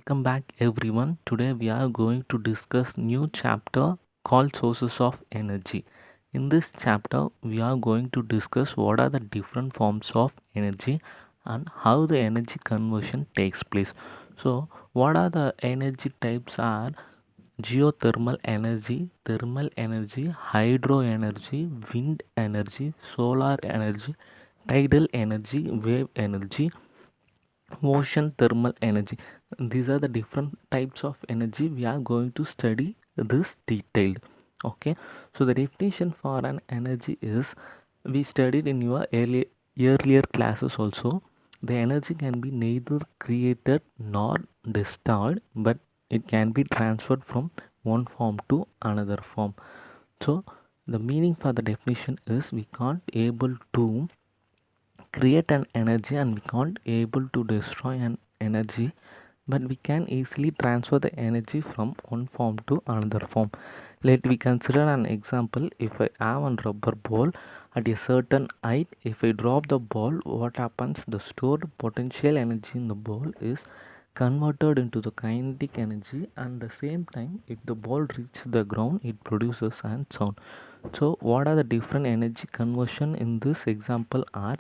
Welcome back everyone. Today we are going to discuss new chapter called sources of energy. In this chapter we are going to discuss what are the different forms of energy and how the energy conversion takes place. So what are the energy types are geothermal energy, thermal energy, hydro energy, wind energy, solar energy, tidal energy, wave energy, ocean thermal energy. These are the different types of energy we are going to study this detailed. Okay, so the definition for an energy is we studied in your earlier classes also. The energy can be neither created nor destroyed, but it can be transferred from one form to another form. So the meaning for the definition is we can't able to create an energy and we can't able to destroy an energy, but we can easily transfer the energy from one form to another form. Let we consider an example. If I have a rubber ball at a certain height, if I drop the ball, what happens? The stored potential energy in the ball is converted into the kinetic energy, and the same time if the ball reaches the ground it produces an sound. So what are the different energy conversion in this example are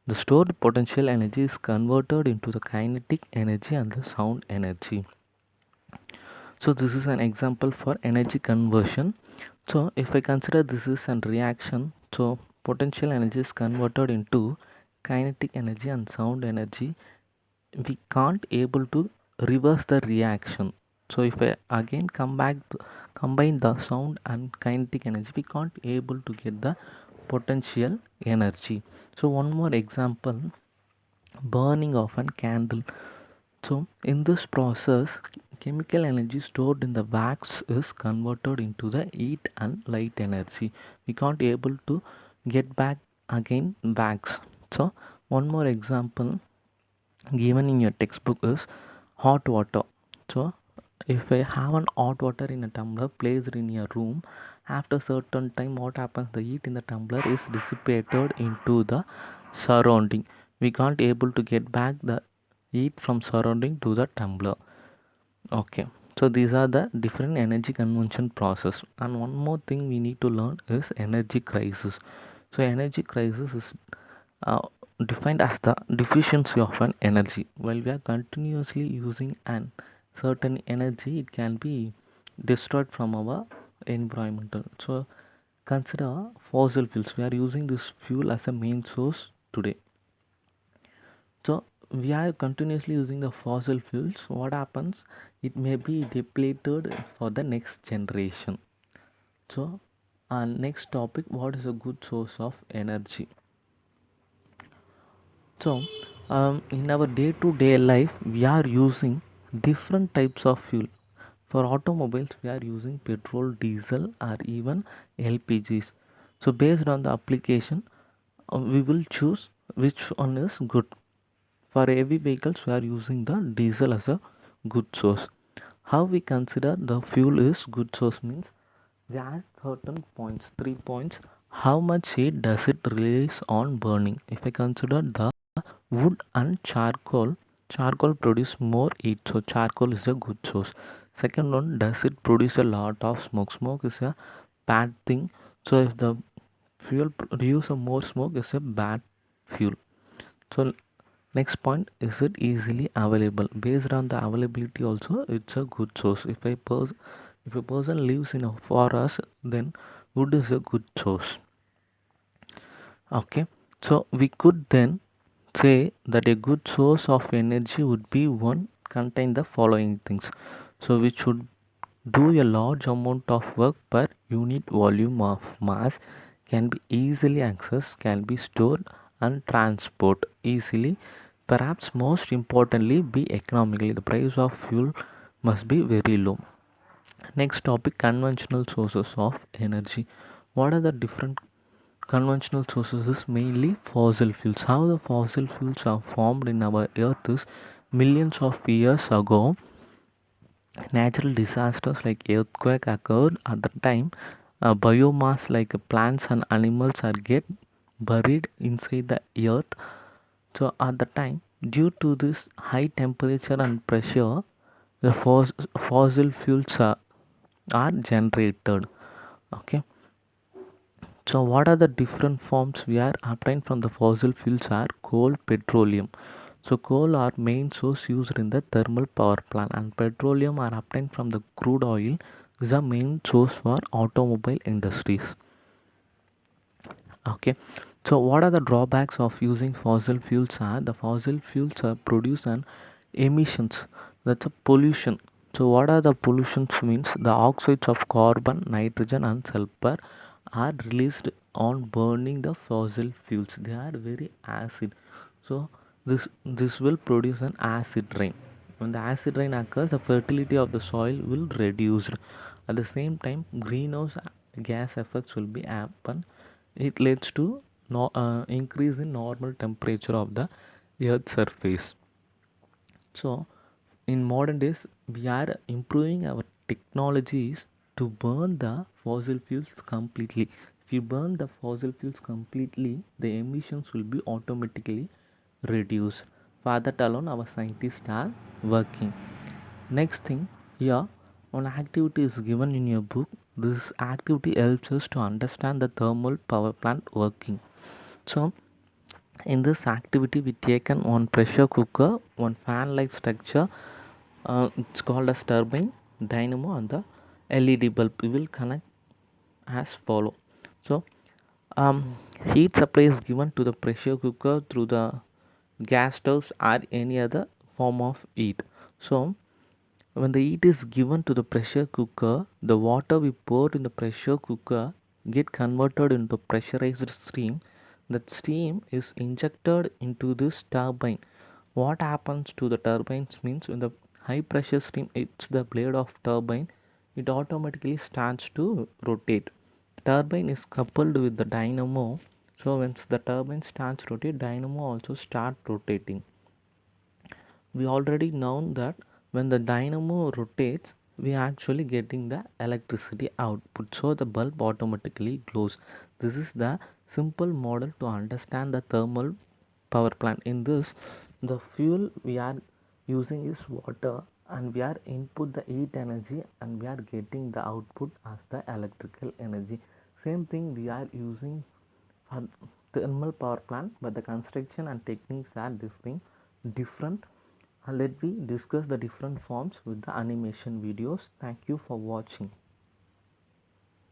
the stored potential energy is converted into the kinetic energy and the sound energy. So this is an example for energy conversion. So if I consider this is a reaction, so potential energy is converted into kinetic energy and sound energy. We can't able to reverse the reaction. So if I again combine the sound and kinetic energy, we can't able to get the potential energy. So one more example, burning of a candle. So in this process, chemical energy stored in the wax is converted into the heat and light energy. We can't able to get back again wax. So one more example given in your textbook is hot water. So if I have an hot water in a tumbler placed in your room, after certain time what happens, the heat in the tumbler is dissipated into the surrounding. We can't able to get back the heat from surrounding to the tumbler. Okay, so these are the different energy conversion process. And one more thing we need to learn is energy crisis. So energy crisis is uh, defined as the deficiency of an energy. While we are continuously using an certain energy, it can be destroyed from our environmental. So consider fossil fuels. We are using this fuel as a main source today. So we are continuously using the fossil fuels. What happens? It may be depleted for the next generation. So our next topic, what is a good source of energy? So in our day-to-day life, we are using different types of fuel. For automobiles, we are using petrol, diesel, or even LPGs. So based on the application, we will choose which one is good. For heavy vehicles, we are using the diesel as a good source. How we consider the fuel is good source means there are certain points, 3 points. How much heat does it release on burning? If I consider the wood and charcoal, charcoal produce more heat, so charcoal is a good source. Second one, does it produce a lot of smoke? Smoke is a bad thing. So if the fuel produce a more smoke, is a bad fuel. So next point, is it easily available? Based on the availability also, it's a good source. If a person lives in a forest, then wood is a good source. Okay, so we could then say that a good source of energy would be one contain the following things. So we should do a large amount of work per unit volume of mass, can be easily accessed, can be stored and transport easily. Perhaps most importantly, be economically. The price of fuel must be very low. Next topic, conventional sources of energy. What are the different conventional sources? Is mainly fossil fuels. How the fossil fuels are formed in our earth is millions of years ago. Natural disasters like earthquake occurred at the time. Biomass like plants and animals are get buried inside the earth. So at the time, due to this high temperature and pressure, the fossil fuels are generated. Okay, so what are the different forms we are obtained from the fossil fuels are coal, petroleum. So coal are main source used in the thermal power plant, and petroleum are obtained from the crude oil is a main source for automobile industries. Okay, so what are the drawbacks of using fossil fuels are the fossil fuels produce an emissions, that's a pollution. So what are the pollutions means the oxides of carbon, nitrogen and sulfur are released on burning the fossil fuels. They are very acid. So this will produce an acid rain. When the acid rain occurs, the fertility of the soil will reduce. At the same time, greenhouse gas effects will be happen. It leads to increase in normal temperature of the earth surface. So in modern days we are improving our technologies to burn the fossil fuels completely. If you burn the fossil fuels completely, the emissions will be automatically reduced. For that alone our scientists are working. Next thing, here one activity is given in your book. This activity helps us to understand the thermal power plant working. So in this activity we taken one pressure cooker, one fan like structure, it's called as turbine, dynamo and the LED bulb. We will connect as follow. So heat supply is given to the pressure cooker through the gas stoves or any other form of heat. So when the heat is given to the pressure cooker, the water we poured in the pressure cooker get converted into pressurized steam. That steam is injected into this turbine. What happens to the turbines means when the high pressure steam hits the blade of turbine, it automatically starts to rotate. Turbine is coupled with the dynamo. So once the turbine starts rotate, dynamo also start rotating. We already know that when the dynamo rotates, we are actually getting the electricity output, so the bulb automatically glows. This is the simple model to understand the thermal power plant. In this, the fuel we are using is water, and we are input the heat energy and we are getting the output as the electrical energy. Same thing we are using for thermal power plant, but the construction and techniques are different. Let me discuss the different forms with the animation videos. Thank you for watching.